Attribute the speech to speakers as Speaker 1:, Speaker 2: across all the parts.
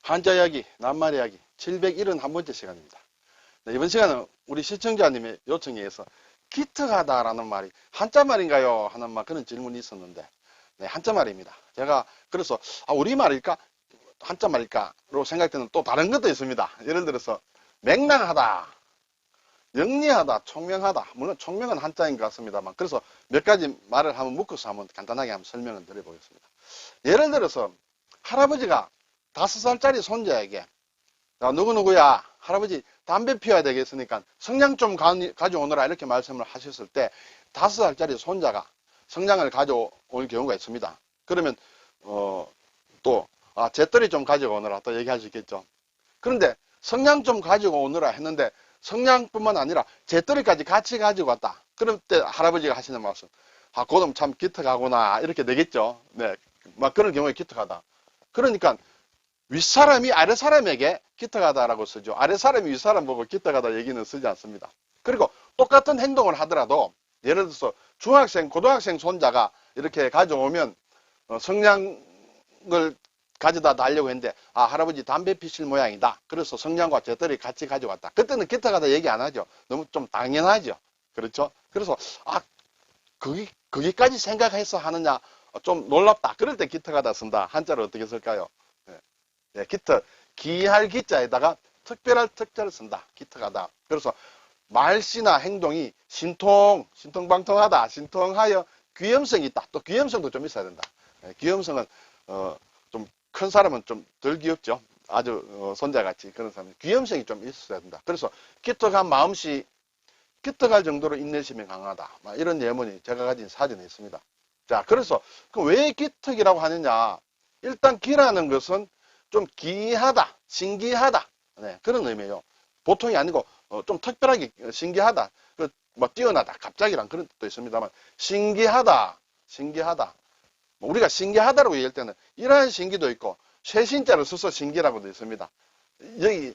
Speaker 1: 한자 이야기, 낱말 이야기 771번째 시간입니다. 네, 이번 시간은 우리 시청자님의 요청에 의해서 기특하다라는 말이 한자 말인가요? 하는 그런 질문이 있었는데, 네, 한자 말입니다. 제가 그래서 우리말일까? 한자 말일까로 생각되는 또 다른 것도 있습니다. 예를 들어서 맹랑하다, 영리하다, 총명하다. 물론 총명은 한자인 것 같습니다만, 그래서 몇 가지 말을 한번 묶어서 한번 간단하게 한번 설명을 드려보겠습니다. 예를 들어서 할아버지가 5살짜리 손자에게 누구누구야 할아버지 담배 피워야 되겠으니까 성냥 좀 가져오너라 이렇게 말씀을 하셨을 때 5살짜리 손자가 성냥을 가져올 경우가 있습니다. 그러면 또 재떨이 좀 가져오너라 또 얘기할 수 있겠죠. 그런데 성냥 좀 가지고 오너라 했는데 성냥뿐만 아니라 재떨이까지 같이 가지고 왔다. 그럴 때 할아버지가 하시는 말씀, 그놈 참 기특하구나 이렇게 되겠죠. 네, 막 그런 경우에 기특하다. 그러니까 윗사람이 아랫사람에게 기특하다라고 쓰죠. 아랫사람이 윗사람 보고 기특하다 얘기는 쓰지 않습니다. 그리고 똑같은 행동을 하더라도 예를 들어서 중학생, 고등학생 손자가 이렇게 가져오면 성냥을 가져다 달려고 했는데 할아버지 담배 피실 모양이다. 그래서 성냥과 재떨이 같이 가져왔다. 그때는 기특하다 얘기 안 하죠. 너무 좀 당연하죠. 그렇죠? 그래서 거기까지 생각해서 하느냐 좀 놀랍다. 그럴 때 기특하다 쓴다. 한자로 어떻게 쓸까요? 네, 기특, 기할 기자에다가 특별할 특자를 쓴다. 기특하다. 그래서 말씨나 행동이 신통방통하다, 신통하여 귀염성이 있다. 또 귀염성도 좀 있어야 된다. 네, 귀염성은 좀 큰 사람은 좀 덜 귀엽죠. 아주 손자같이 그런 사람은 귀염성이 좀 있어야 된다. 그래서 기특한 마음씨, 기특할 정도로 인내심이 강하다. 이런 예문이 제가 가진 사전에 있습니다. 자, 그래서 왜 기특이라고 하느냐? 일단 기라는 것은 좀 기이하다, 신기하다. 네, 그런 의미예요. 보통이 아니고 좀 특별하게 신기하다, 뛰어나다, 갑자기란 그런 뜻도 있습니다만 신기하다. 우리가 신기하다라고 얘기할 때는 이러한 신기도 있고 쇠신자를 써서 신기라고도 있습니다. 여기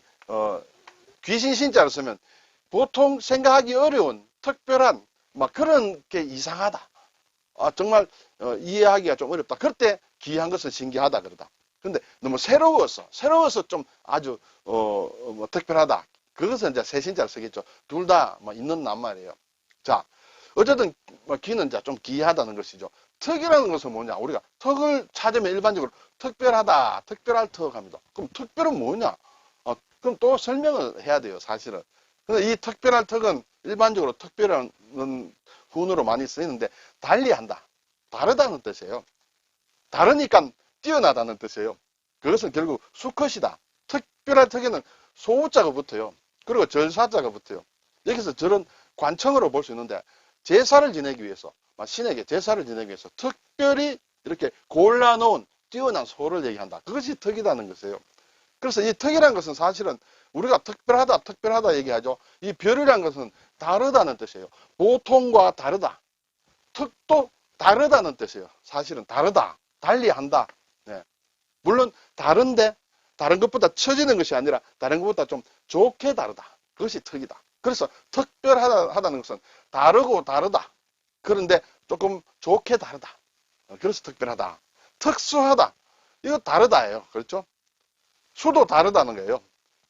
Speaker 1: 귀신 신자를 쓰면 보통 생각하기 어려운 특별한 그런 게 이상하다. 정말 이해하기가 좀 어렵다. 그럴 때 기이한 것은 신기하다 그러다. 근데 너무 새로워서 좀 아주 특별하다. 그것은 이제 새신자를 쓰겠죠. 둘 다 있는 낱말이에요. 자, 어쨌든 기는 좀 기이하다는 것이죠. 턱이라는 것은 뭐냐? 우리가 턱을 찾으면 일반적으로 특별하다, 특별할 턱 합니다. 그럼 특별은 뭐냐? 그럼 또 설명을 해야 돼요, 사실은. 근데 이 특별할 턱은 일반적으로 특별한 훈으로 많이 쓰이는데 달리한다, 다르다는 뜻이에요. 다르니까 뛰어나다는 뜻이에요. 그것은 결국 수컷이다. 특별한 턱에는 소자가 붙어요. 그리고 절사자가 붙어요. 여기서 저런 관청으로 볼 수 있는데 제사를 지내기 위해서, 신에게 제사를 지내기 위해서 특별히 이렇게 골라놓은 뛰어난 소를 얘기한다. 그것이 턱이라는 것이에요. 그래서 이 턱이라는 것은 사실은 우리가 특별하다 얘기하죠. 이 별이라는 것은 다르다는 뜻이에요. 보통과 다르다. 턱도 다르다는 뜻이에요. 사실은 다르다, 달리한다. 네. 물론 다른데 다른 것보다 처지는 것이 아니라 다른 것보다 좀 좋게 다르다. 그것이 턱이다. 그래서 특별하다는 것은 다르고 다르다. 그런데 조금 좋게 다르다. 그래서 특별하다. 특수하다. 이거 다르다예요. 그렇죠? 수도 다르다는 거예요.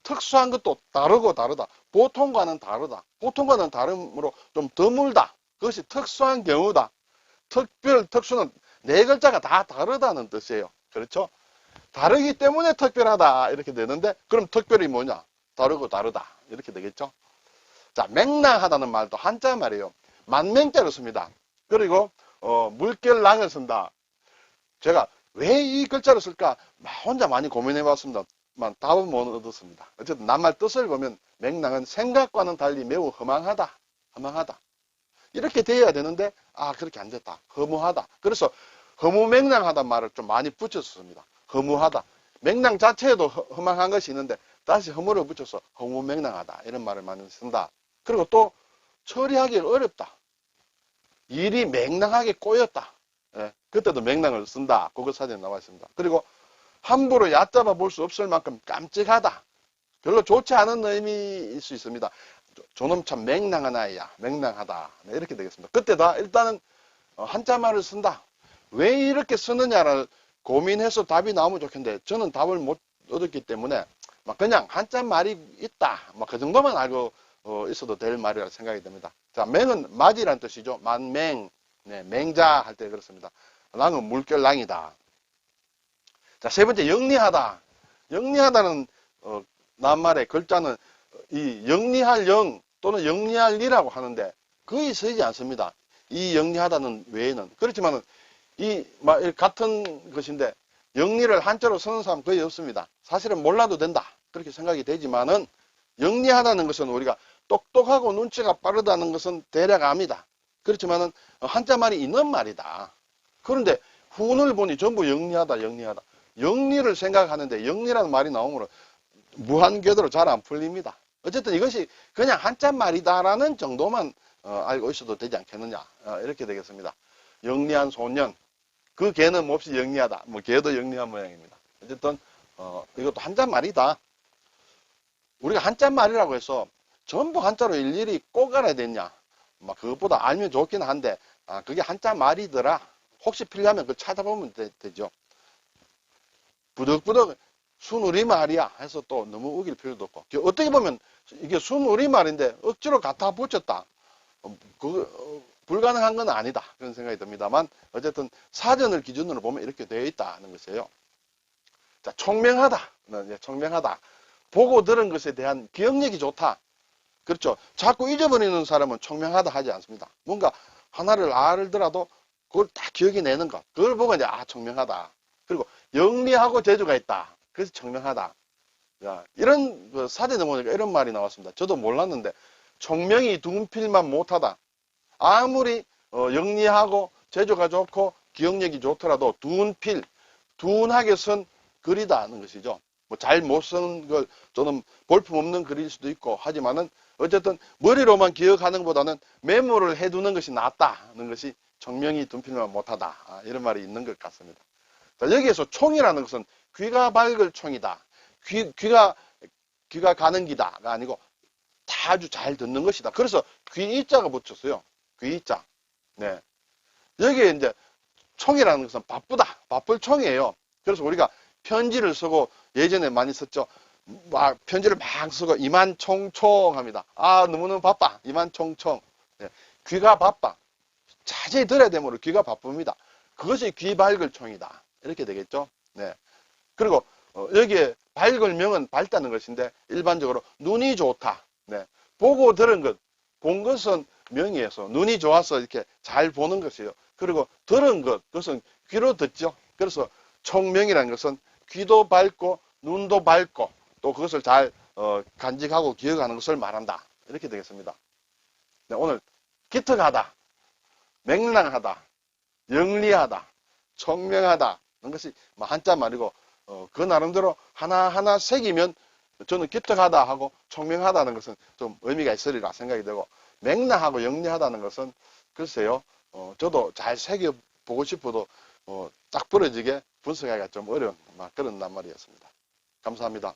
Speaker 1: 특수한 것도 다르고 다르다. 보통과는 다르다. 보통과는 다름으로 좀 드물다. 그것이 특수한 경우다. 특수는 네 글자가 다 다르다는 뜻이에요. 그렇죠? 다르기 때문에 특별하다 이렇게 되는데, 그럼 특별히 뭐냐? 다르고 다르다 이렇게 되겠죠. 자, 맹랑하다는 말도 한자 말이에요. 만맹자를 씁니다. 그리고 물결랑을 쓴다. 제가 왜 이 글자를 쓸까 혼자 많이 고민해 봤습니다만 답은 못 얻었습니다. 어쨌든 낱말 뜻을 보면 맹랑은 생각과는 달리 매우 허망하다 이렇게 돼야 되는데 그렇게 안 됐다. 허무하다. 그래서 허무맹랑하다는 말을 좀 많이 붙였습니다. 허무하다. 맹랑 자체에도 허망한 것이 있는데 다시 허무를 붙여서 허무맹랑하다 이런 말을 많이 쓴다. 그리고 또 처리하기 어렵다. 일이 맹랑하게 꼬였다. 예, 그때도 맹랑을 쓴다. 그거 사전에 나와 있습니다. 그리고 함부로 얕잡아 볼 수 없을 만큼 깜찍하다. 별로 좋지 않은 의미일 수 있습니다. 저놈 참 맹랑한 아이야. 맹랑하다. 네, 이렇게 되겠습니다. 그때다 일단은 한자말을 쓴다. 왜 이렇게 쓰느냐를 고민해서 답이 나오면 좋겠는데 저는 답을 얻었기 때문에 막 그냥 한자 말이 있다. 막 그 정도만 알고 있어도 될 말이라 생각이 듭니다. 자, 맹은 맞이란 뜻이죠. 만맹, 네, 맹자 할 때 그렇습니다. 랑은 물결랑이다. 자, 세 번째 영리하다. 영리하다는 낱말의 글자는 이 영리할 영 또는 영리할 리라고 하는데 거의 쓰이지 않습니다. 이 영리하다는 외에는. 그렇지만은 이 같은 것인데 영리를 한자로 쓰는 사람 거의 없습니다. 사실은 몰라도 된다. 그렇게 생각이 되지만은 영리하다는 것은 우리가 똑똑하고 눈치가 빠르다는 것은 대략 압니다. 그렇지만은 한자 말이 있는 말이다. 그런데 훈을 보니 전부 영리하다, 영리하다. 영리를 생각하는데 영리라는 말이 나오므로 무한궤도로 잘 안 풀립니다. 어쨌든 이것이 그냥 한자 말이다라는 정도만 알고 있어도 되지 않겠느냐. 이렇게 되겠습니다. 영리한 소년. 그 개는 몹시 영리하다. 뭐 개도 영리한 모양입니다. 어쨌든 이것도 한자 말이다. 우리가 한자 말이라고 해서 전부 한자로 일일이 꼭 알아야 되냐. 막 그것보다 알면 좋긴 한데 그게 한자 말이더라. 혹시 필요하면 그걸 찾아보면 되죠. 부득부득 순우리말이야 해서 또 너무 우길 필요도 없고 어떻게 보면 이게 순우리말인데 억지로 갖다 붙였다. 불가능한 건 아니다. 그런 생각이 듭니다만 어쨌든 사전을 기준으로 보면 이렇게 되어 있다는 것이에요. 자, 총명하다. 네, 총명하다. 보고 들은 것에 대한 기억력이 좋다. 그렇죠. 자꾸 잊어버리는 사람은 총명하다 하지 않습니다. 뭔가 하나를 알더라도 그걸 딱 기억이 내는 것. 그걸 보고 이제 총명하다. 그리고 영리하고 재주가 있다. 그래서 총명하다. 야, 이런 사전에 보니까 이런 말이 나왔습니다. 저도 몰랐는데 총명이 둔필만 못하다. 아무리 영리하고 재주가 좋고 기억력이 좋더라도 둔필, 둔하게 쓴 글이다는 것이죠. 뭐 잘 못 쓴 걸 또는 볼품없는 글일 수도 있고 하지만은 어쨌든 머리로만 기억하는 것보다는 메모를 해두는 것이 낫다는 것이 총명이 둔필만 못하다. 이런 말이 있는 것 같습니다. 자, 여기에서 총이라는 것은 귀가 밝을 총이다. 귀가 가는 기다가 아니고 다 아주 잘 듣는 것이다. 그래서 귀이자가 붙였어요. 귀이자. 네. 여기에 이제 총이라는 것은 바쁘다. 바쁠 총이에요. 그래서 우리가 편지를 쓰고 예전에 많이 썼죠. 편지를 막 쓰고 이만총총 합니다. 너무너무 바빠. 이만총총. 네. 귀가 바빠. 자세히 들어야 되므로 귀가 바쁩니다. 그것이 귀 밝을 총이다. 이렇게 되겠죠. 네. 그리고 여기에 밝을 명은 밝다는 것인데 일반적으로 눈이 좋다. 네. 보고 들은 것, 본 것은 명이어서 눈이 좋아서 이렇게 잘 보는 것이에요. 그리고 들은 것, 그것은 귀로 듣죠. 그래서 총명이라는 것은 귀도 밝고 눈도 밝고 또 그것을 잘 간직하고 기억하는 것을 말한다. 이렇게 되겠습니다. 네, 오늘 기특하다, 맹랑하다, 영리하다, 총명하다 이런 것이 한자 말이고 그 나름대로 하나하나 새기면 저는 기특하다 하고 총명하다는 것은 좀 의미가 있으리라 생각이 되고 맹랑하고 영리하다는 것은 글쎄요 저도 잘 새겨보고 싶어도 딱 부러지게 분석하기가 좀 어려운 그런 낱말이었습니다. 감사합니다.